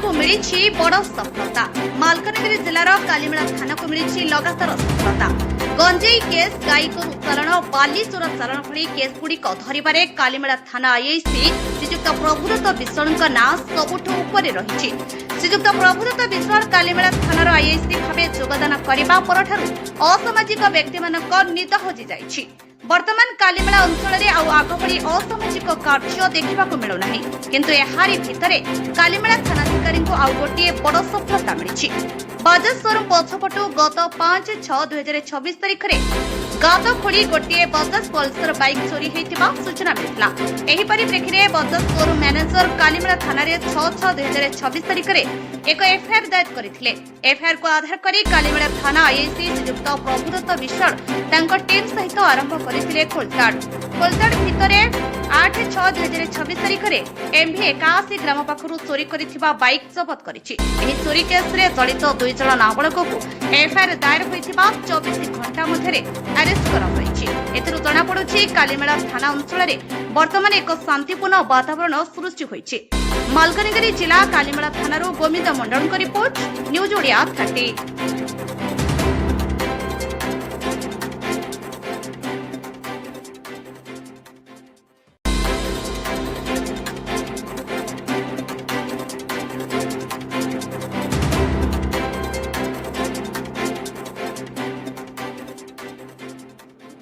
को मिली बड़ सफलता। मालकानगिरी जिलार कालीमेला थाना को मिली लगातार सफलता। गंजेई केस, गाई गोरु चालाण, बाली चोर चालाण भली केसगुड़िक धरिबारे कालीमेला थाना आईआईसी श्रीजुक्त प्रभुदत्त विश्वाल नाँ सबुठ उपरे रही। श्रीजुक्त प्रभुदत्त विश्वाल कालीमेला थानार आईआईसी भावे योगदान करने परठारु असामाजिक व्यक्ति निद हजि जाइछि। वर्तमान कालीमेला अंचल में आग भली असामाजिक कार्य देखा मिलूना, किंतु एहारी भितरे कालीमेला थानाधिकारी आउ गोटे बड़ सफलता मिली। बजाज शोरूम पछपटू गत 5/6/2026 तारिख में गात खोली गोटे बजाज पल्सर बाइक चोरी होता सूचना मिलता। एही परिप्रेक्षी में बजाज शोरूम मैनेजर कालीमेला थाना 6/6/2026 तारिख में एक एफआईआर दायर करथिले। एफआईआर को आधार करी कालीमेला थाना आईआईसी श्रीजुक्त प्रभुदत्त विश्वाल तांको टीम सहित आरंभ करथिले खोलताड़ भितरे 8/6/2026 तारिख में एमभि 81 ग्राम पाखरु चोरी करिथिबा बाइक जबत करिछि। एही चोरी केस रे जड़ित 2 जण नाबालक को एफआईआर दायर होइथिबा 24 घंटा मध्यरे अरेस्ट कराଯାଇଛି। एथिरु जणा पडुछि कालीमेला थाना अंचल में वर्तमान एक शांतिपूर्ण वातावरण सृष्टि होइछि। मालकानगिरी जिला कालीमेला थानारू गोविंद मंडल को रिपोर्ट, न्यूज ओडिया 30।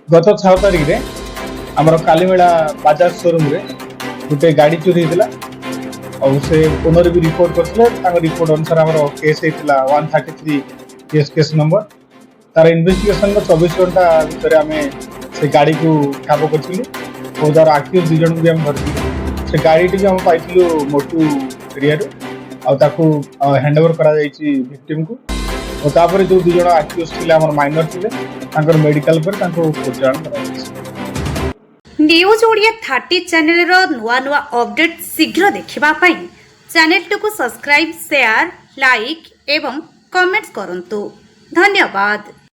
गत 6 तारिख रे आमर कालीमेला बजाज शोरूम रे गोटे गाड़ी चोरी होता और से ओनर भी रिपोर्ट करते। रिपोर्ट अनुसार आमर केस होता 133 केस नंबर। तार इन्वेस्टिगेशन 24 घंटा भितर आम से गाड़ी को ठाब करूँ और तार आक्यूज 2 जन भी आम धरती। से गाड़ी टी आम पाइलु मोटू एरिया और हैंडओवर करा विक्टिम को। और तापर जो 2 जन आक्यूज थे माइनर थे मेडिकल पर परिचालन करा। न्यूज ओडिया 30 चैनल रो नुआ नुआ अपडेट शीघ्र देखिबा पई चैनल को सब्सक्राइब, शेयर, लाइक एवं कमेंट्स करंतु। धन्यवाद।